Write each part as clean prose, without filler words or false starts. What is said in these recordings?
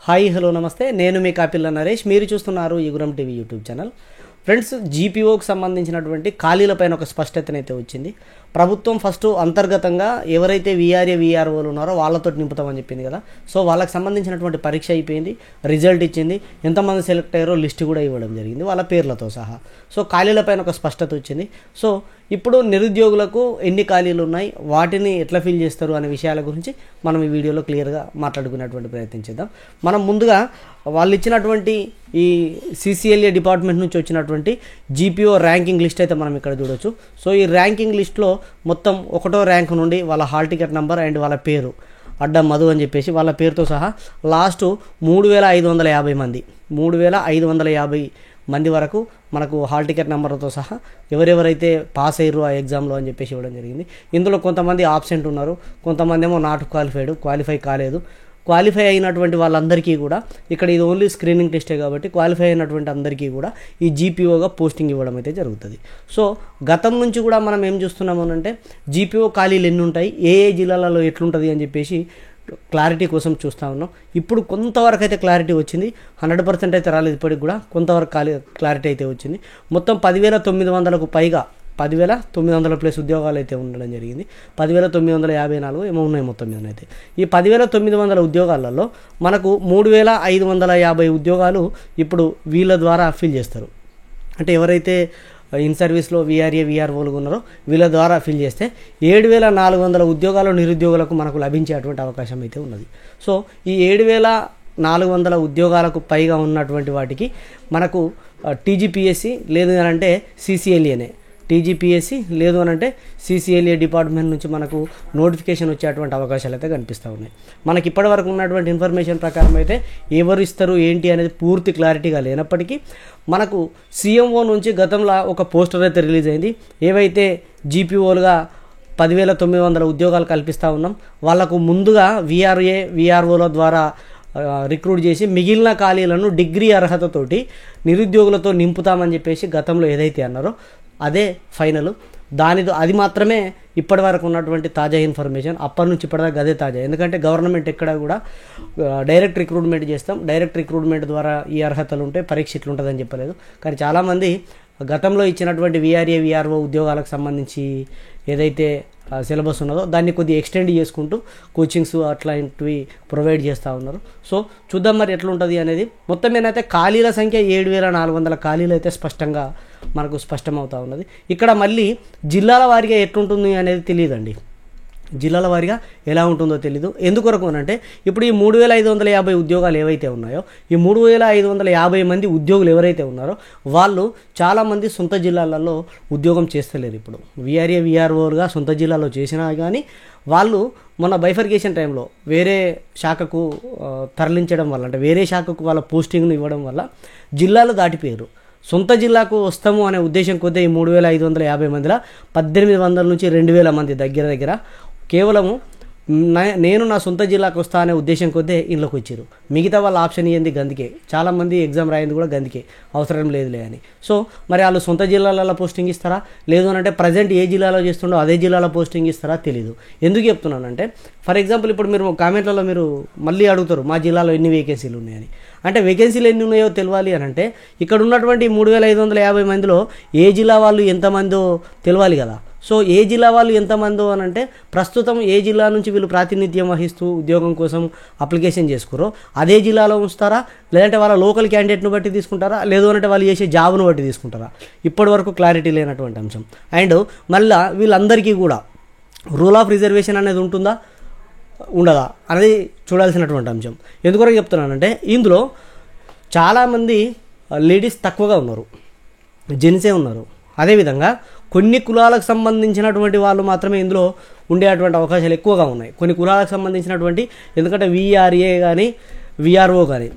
Hi hello నమస్తే నేను మీ కాపిల్ల నరేష్ మీరు చూస్తున్నారు యుగురం టీవీ యూట్యూబ్ ఛానల్ ఫ్రెండ్స్ జీపీఓకి సంబంధించినటువంటి ఖాళీలపైన ఒక స్పష్టతనైతే వచ్చింది ప్రభుత్వం ఫస్ట్ అంతర్గతంగా ఎవరైతే వీఆర్ఏ వీఆర్ఓలు ఉన్నారో వాళ్ళతో నింపుతామని చెప్పింది కదా సో వాళ్ళకి సంబంధించినటువంటి పరీక్ష అయిపోయింది రిజల్ట్ ఇచ్చింది ఎంతమంది సెలెక్ట్ అయ్యారో లిస్ట్ కూడా ఇవ్వడం జరిగింది వాళ్ళ పేర్లతో సహా సో ఖాళీలపైన ఒక స్పష్టత వచ్చింది సో ఇప్పుడు నిరుద్యోగులకు ఎన్ని ఖాళీలు ఉన్నాయి వాటిని ఎట్లా ఫిల్ చేస్తారు అనే విషయాల గురించి మనం ఈ వీడియోలో క్లియర్గా మాట్లాడుకునేటువంటి ప్రయత్నం చేద్దాం మనం ముందుగా వాళ్ళు ఇచ్చినటువంటి ఈ సిసిఎల్ఏ డిపార్ట్మెంట్ నుంచి వచ్చినటువంటి జీపీఓ ర్యాంకింగ్ లిస్ట్ అయితే మనం ఇక్కడ చూడొచ్చు సో ఈ ర్యాంకింగ్ లిస్ట్లో మొత్తం 1వ ర్యాంక్ నుండి వాళ్ళ హాల్ టికెట్ నెంబర్ అండ్ వాళ్ళ పేరు అడ్డం మధు అని చెప్పేసి వాళ్ళ పేరుతో సహా లాస్ట్ 3550 మంది 3550 మంది వరకు మనకు హాల్ టికెట్ నెంబర్తో సహా ఎవరెవరైతే పాస్ అయ్యారు ఆ ఎగ్జామ్లో అని చెప్పేసి ఇవ్వడం జరిగింది ఇందులో కొంతమంది ఆబ్సెంట్ ఉన్నారు కొంతమంది ఏమో నాట్ క్వాలిఫై కాలేదు క్వాలిఫై అయినటువంటి వాళ్ళందరికీ కూడా ఇక్కడ ఇది ఓన్లీ స్క్రీనింగ్ టెస్టే కాబట్టి క్వాలిఫై అయినటువంటి అందరికీ కూడా ఈ జీపీఓగా పోస్టింగ్ ఇవ్వడం అయితే జరుగుతుంది సో గతం నుంచి కూడా మనం ఏం చూస్తున్నాము అంటే జీపీఓ ఖాళీలు ఎన్ని ఉంటాయి ఏ జిల్లాలలో ఎట్లుంటుంది అని చెప్పేసి క్లారిటీ కోసం చూస్తూ ఉన్నాం ఇప్పుడు కొంతవరకు అయితే క్లారిటీ వచ్చింది 100% అయితే రాలేదు ఇప్పటికి కూడా కొంతవరకు క్లారిటీ అయితే వచ్చింది మొత్తం 10,900కు పైగా 10,900 ప్లస్ ఉద్యోగాలు అయితే ఉండడం జరిగింది 10,954 ఏమో ఉన్నాయి మొత్తం మీద అయితే ఈ 10,900 ఉద్యోగాలలో మనకు 3,550 ఉద్యోగాలు ఇప్పుడు వీళ్ళ ద్వారా ఫిల్ చేస్తారు అంటే ఎవరైతే ఇన్ సర్వీస్లో వీఆర్ఏ వీఆర్ఓలు ఉన్నారో వీళ్ళ ద్వారా ఫిల్ చేస్తే 7,400 ఉద్యోగాలు నిరుద్యోగులకు మనకు లభించేటువంటి అవకాశం అయితే ఉన్నది సో ఈ 7,400 ఉద్యోగాలకు పైగా ఉన్నటువంటి వాటికి మనకు టీజీపీఎస్సీ లేదు అని అంటే సిసిఎల్ఏనే టీజీపీఎస్సీ లేదు అని అంటే సిసిఎల్ఏ డిపార్ట్మెంట్ నుంచి మనకు నోటిఫికేషన్ వచ్చేటువంటి అవకాశాలు అయితే కనిపిస్తూ ఉన్నాయి మనకి ఇప్పటివరకు ఉన్నటువంటి ఇన్ఫర్మేషన్ ప్రకారం అయితే ఎవరు ఇస్తారు ఏంటి అనేది పూర్తి క్లారిటీగా లేనప్పటికీ మనకు సీఎంఓ నుంచి గతంలో ఒక పోస్టర్ అయితే రిలీజ్ అయింది ఏవైతే జీపీఓలుగా 10,900 ఉద్యోగాలు కల్పిస్తూ ఉన్నాం వాళ్లకు ముందుగా వీఆర్ఏ వీఆర్ఓల ద్వారా రిక్రూట్ చేసి మిగిలిన ఖాళీలను డిగ్రీ అర్హతతోటి నిరుద్యోగులతో నింపుతామని చెప్పేసి గతంలో ఏదైతే అన్నారో అదే ఫైనల్ అది మాత్రమే ఇప్పటి వరకు ఉన్నటువంటి తాజా ఇన్ఫర్మేషన్ అప్పటి నుంచి ఇప్పటిదాకా అదే తాజా ఎందుకంటే గవర్నమెంట్ ఎక్కడ కూడా డైరెక్ట్ రిక్రూట్మెంట్ చేస్తాం డైరెక్ట్ రిక్రూట్మెంట్ ద్వారా ఈ అర్హతలు ఉంటే పరీక్ష ఇట్లా ఉంటుందని చెప్పలేదు కానీ చాలామంది గతంలో ఇచ్చినటువంటి వీఆర్ఏ వీఆర్ఓ ఉద్యోగాలకు సంబంధించి ఏదైతే సిలబస్ ఉన్నదో దాన్ని కొద్దిగా ఎక్స్టెండ్ చేసుకుంటూ కోచింగ్స్ అట్లాంటివి ప్రొవైడ్ చేస్తూ ఉన్నారు సో చూద్దాం మరి ఎట్లా ఉంటుంది అనేది మొత్తం ఏదైతే ఖాళీల సంఖ్య 7,400 ఖాళీలు అయితే స్పష్టంగా మనకు స్పష్టమవుతూ ఉన్నది ఇక్కడ మళ్ళీ జిల్లాల వారీగా ఎట్లుంటుంది అనేది తెలియదండి జిల్లాల వారీగా ఎలా ఉంటుందో తెలీదు ఎందుకొరకు అంటే ఇప్పుడు ఈ 3,550 ఉద్యోగాలు ఏవైతే ఉన్నాయో ఈ 3,550 మంది ఉద్యోగులు ఎవరైతే ఉన్నారో వాళ్ళు చాలామంది సొంత జిల్లాలలో ఉద్యోగం చేస్తలేరు ఇప్పుడు వీఆర్ఏ వీఆర్ఓలుగా సొంత జిల్లాలో చేసినా కానీ వాళ్ళు మొన్న బైఫర్కేషన్ టైంలో వేరే శాఖకు తరలించడం వల్ల అంటే వేరే శాఖకు వాళ్ళ పోస్టింగ్ను ఇవ్వడం వల్ల జిల్లాలు దాటిపోయారు సొంత జిల్లాకు వస్తాము అనే ఉద్దేశం కొద్దీ ఈ 3,550 మందిలో 1,800 నుంచి 2,000 మంది దగ్గర కేవలము నేను నా సొంత జిల్లాకు వస్తా అనే ఉద్దేశం కొద్దే ఇంట్లోకి వచ్చారు మిగతా వాళ్ళ ఆప్షన్ ఇవ్వండి గందుకే చాలామంది ఎగ్జామ్ రాయింది కూడా గందుకే అవసరం లేదులే అని సో మరి వాళ్ళు సొంత జిల్లాలలో పోస్టింగ్ ఇస్తారా లేదు అని అంటే ప్రజెంట్ ఏ జిల్లాలో చేస్తుండో అదే జిల్లాలో పోస్టింగ్ ఇస్తారా తెలీదు ఎందుకు చెప్తున్నానంటే ఫర్ ఎగ్జాంపుల్ ఇప్పుడు మీరు కామెంట్లలో మీరు మళ్ళీ అడుగుతారు మా జిల్లాలో ఎన్ని వేకెన్సీలు ఉన్నాయని అంటే వేకెన్సీలు ఎన్ని ఉన్నాయో తెలియాలి అని అంటే ఇక్కడ ఉన్నటువంటి 3,550 మందిలో ఏ జిల్లా వాళ్ళు ఎంతమందో తెలియాలి కదా సో ఏ జిల్లా వాళ్ళు ఎంతమందో అని అంటే ప్రస్తుతం ఏ జిల్లా నుంచి వీళ్ళు ప్రాతినిధ్యం వహిస్తూ ఉద్యోగం కోసం అప్లికేషన్ చేసుకురో అదే జిల్లాలో ఉంచుతారా లేదంటే వాళ్ళ లోకల్ క్యాండిడేట్ను బట్టి తీసుకుంటారా లేదు అంటే వాళ్ళు చేసే జాబ్ను బట్టి తీసుకుంటారా ఇప్పటి వరకు క్లారిటీ లేనటువంటి అంశం అండ్ మళ్ళీ వీళ్ళందరికీ కూడా రూల్ ఆఫ్ రిజర్వేషన్ అనేది ఉంటుందా ఉండదా అనేది చూడాల్సినటువంటి అంశం ఎందుకొరకు చెప్తున్నానంటే ఇందులో చాలామంది లేడీస్ తక్కువగా ఉన్నారు జెంట్సే ఉన్నారు అదేవిధంగా కొన్ని కులాలకు సంబంధించినటువంటి వాళ్ళు మాత్రమే ఇందులో ఉండేటువంటి అవకాశాలు ఎక్కువగా ఉన్నాయి కొన్ని కులాలకు సంబంధించినటువంటి ఎందుకంటే వీఆర్ఏ కానీ వీఆర్ఓ కానీ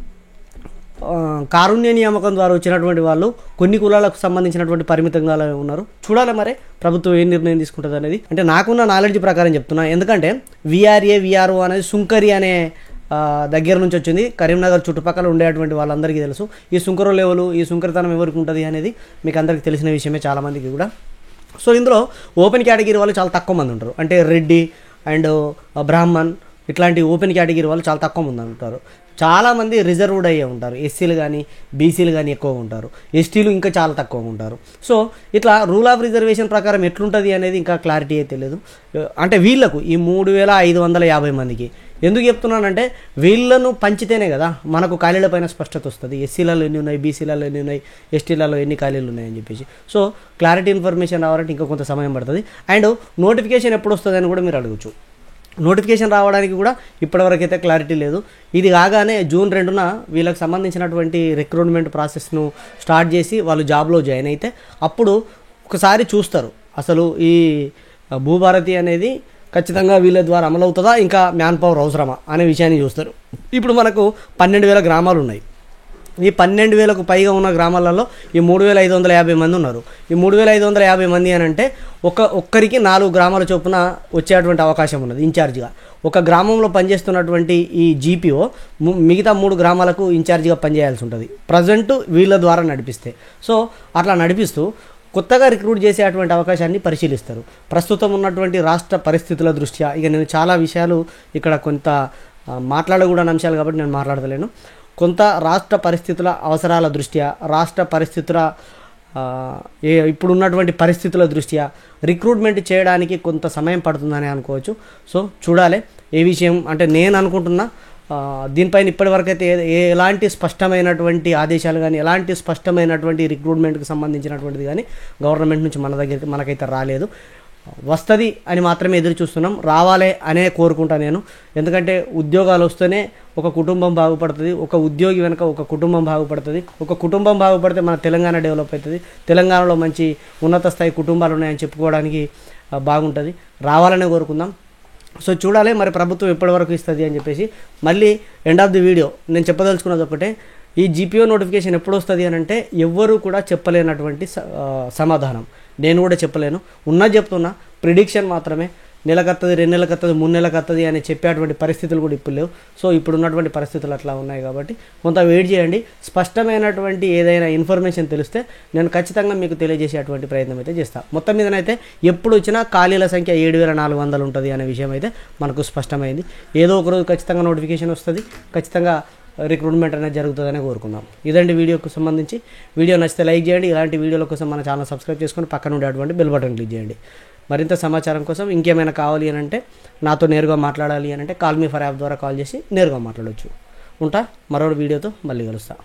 కారుణ్య నియామకం ద్వారా వచ్చినటువంటి వాళ్ళు కొన్ని కులాలకు సంబంధించినటువంటి పరిమితంగా ఉన్నారు చూడాలి మరి ప్రభుత్వం ఏం నిర్ణయం తీసుకుంటుంది అనేది అంటే నాకున్న నాలెడ్జ్ ప్రకారం చెప్తున్నా ఎందుకంటే వీఆర్ఏ వీఆర్ఓ అనేది సుంకరి అనే దగ్గర నుంచి వచ్చింది కరీంనగర్ చుట్టుపక్కల ఉండేటువంటి వాళ్ళందరికీ తెలుసు ఈ సుంకరు లెవెల్ ఈ సుంకరితనం ఎవరికి ఉంటుంది అనేది మీకు అందరికీ తెలిసిన విషయమే చాలామందికి కూడా సో ఇందులో ఓపెన్ కేటగిరీ వాళ్ళు చాలా తక్కువ మంది ఉంటారు అంటే రెడ్డి అండ్ బ్రాహ్మణ్ ఇట్లాంటి ఓపెన్ కేటగిరీ వాళ్ళు చాలా తక్కువ మంది ఉంటారు చాలామంది రిజర్వ్డ్ అయ్యే ఉంటారు. ఎస్సీలు కానీ బీసీలు కానీ ఎక్కువగా ఉంటారు, ఎస్టీలు ఇంకా చాలా తక్కువగా ఉంటారు. సో ఇట్లా రూల్ ఆఫ్ రిజర్వేషన్ ప్రకారం ఎట్లుంటుంది అనేది ఇంకా క్లారిటీ అయితే లేదు. అంటే వీళ్ళకు ఈ 3550 మందికి ఎందుకు చెప్తున్నానంటే వీళ్ళను పంచితేనే కదా మనకు ఖాళీల పైన స్పష్టత వస్తుంది. ఎస్సీలలో ఎన్ని ఉన్నాయి, బీసీలలో ఎన్ని ఉన్నాయి, ఎస్టీలలో ఎన్ని ఖాళీలు ఉన్నాయని చెప్పేసి. సో క్లారిటీ ఇన్ఫర్మేషన్ రావాలంటే ఇంకా కొంత సమయం పడుతుంది. అండ్ నోటిఫికేషన్ ఎప్పుడు వస్తుంది అని కూడా మీరు అడగచ్చు. నోటిఫికేషన్ రావడానికి కూడా ఇప్పటివరకు అయితే క్లారిటీ లేదు. ఇది కాగానే జూన్ 2న వీళ్ళకి సంబంధించినటువంటి రిక్రూట్మెంట్ ప్రాసెస్ను స్టార్ట్ చేసి వాళ్ళు జాబ్లో జాయిన్ అయితే అప్పుడు ఒకసారి చూస్తారు అసలు ఈ భూభారతి అనేది ఖచ్చితంగా వీళ్ళ ద్వారా అమలవుతుందా, ఇంకా మ్యాన్ పవర్ అవసరమా అనే విషయాన్ని చూస్తారు. ఇప్పుడు మనకు 12,000 గ్రామాలు ఉన్నాయి. ఈ 12,000కు పైగా ఉన్న గ్రామాలలో ఈ 3,550 మంది ఉన్నారు. ఈ 3,550 మంది అని అంటే ఒక్కరికి 4 గ్రామాల చొప్పున వచ్చేటువంటి అవకాశం ఉన్నది ఇన్ఛార్జిగా. ఒక గ్రామంలో పనిచేస్తున్నటువంటి ఈ జీపీఓ మిగతా 3 గ్రామాలకు ఇన్ఛార్జిగా పనిచేయాల్సి ఉంటుంది ప్రజెంట్ వీళ్ళ ద్వారా నడిపిస్తే. సో అట్లా నడిపిస్తూ కొత్తగా రిక్రూట్ చేసేటువంటి అవకాశాన్ని పరిశీలిస్తారు. ప్రస్తుతం ఉన్నటువంటి రాష్ట్ర పరిస్థితుల దృష్ట్యా ఇక నేను చాలా విషయాలు ఇక్కడ కొంత మాట్లాడకూడని అంశాలు కాబట్టి నేను మాట్లాడతలేను. కొంత రాష్ట్ర పరిస్థితుల అవసరాల దృష్ట్యా, రాష్ట్ర పరిస్థితుల ఇప్పుడున్నటువంటి పరిస్థితుల దృష్ట్యా రిక్రూట్మెంట్ చేయడానికి కొంత సమయం పడుతుందని అనుకోవచ్చు. సో చూడాలి ఏ విషయం అంటే నేను అనుకుంటున్నా దీనిపైన ఇప్పటివరకు అయితే ఎలాంటి స్పష్టమైనటువంటి ఆదేశాలు కానీ ఎలాంటి స్పష్టమైనటువంటి రిక్రూట్మెంట్కి సంబంధించినటువంటిది కానీ గవర్నమెంట్ నుంచి మన దగ్గరికి మనకైతే రాలేదు. వస్తుంది అని మాత్రమే ఎదురు చూస్తున్నాం. రావాలి అనే కోరుకుంటా నేను. ఎందుకంటే ఉద్యోగాలు వస్తేనే ఒక కుటుంబం బాగుపడుతుంది, ఒక ఉద్యోగి వెనుక ఒక కుటుంబం బాగుపడుతుంది. ఒక కుటుంబం బాగుపడితే మన తెలంగాణ డెవలప్ అవుతుంది. తెలంగాణలో మంచి ఉన్నత స్థాయి కుటుంబాలు ఉన్నాయని చెప్పుకోవడానికి బాగుంటుంది. రావాలనే కోరుకుందాం. సో చూడాలి మరి ప్రభుత్వం ఎప్పటివరకు ఇస్తుంది అని చెప్పేసి. మళ్ళీ ఎండ్ ఆఫ్ ది వీడియో నేను చెప్పదలుచుకున్నది ఒకటే, ఈ జీపీఓ నోటిఫికేషన్ ఎప్పుడు వస్తుంది అని అంటే ఎవ్వరూ కూడా చెప్పలేనటువంటి సమాధానం. నేను కూడా చెప్పలేను. ఉన్నది చెప్తున్నా, ప్రిడిక్షన్ మాత్రమే. నెలకత్తది, 2 నెలలకత్తది, 3 నెలలకత్తది అని చెప్పేటువంటి పరిస్థితులు కూడా ఇప్పుడు లేవు. సో ఇప్పుడు ఉన్నటువంటి పరిస్థితులు అట్లా ఉన్నాయి కాబట్టి కొంత వెయిట్ చేయండి. స్పష్టమైనటువంటి ఏదైనా ఇన్ఫర్మేషన్ తెలిస్తే నేను ఖచ్చితంగా మీకు తెలియజేసేటువంటి ప్రయత్నం అయితే చేస్తాను. మొత్తం మీదనైతే ఎప్పుడు వచ్చినా ఖాళీల సంఖ్య 7,400 ఉంటుంది అనే విషయం అయితే మనకు స్పష్టమైంది. ఏదో ఒకరోజు ఖచ్చితంగా నోటిఫికేషన్ వస్తుంది, ఖచ్చితంగా రిక్రూట్మెంట్ అనేది జరుగుతుందని కోరుకుందాం. ఇదండి వీడియోకు సంబంధించి. వీడియో నచ్చితే లైక్ చేయండి. ఇలాంటి వీడియోల కోసం మన ఛానల్ సబ్స్క్రైబ్ చేసుకొని పక్కన ఉండేటువంటి బెల్ బటన్ క్లిక్ చేయండి. మరింత సమాచారం కోసం ఇంకేమైనా కావాలి అని అంటే నాతో నేరుగా మాట్లాడాలి అని అంటే కాల్ మీ ఫర్ యాప్ ద్వారా కాల్ చేసి నేరుగా మాట్లాడవచ్చు. ఉంటా, మరో వీడియోతో మళ్ళీ కలుస్తా.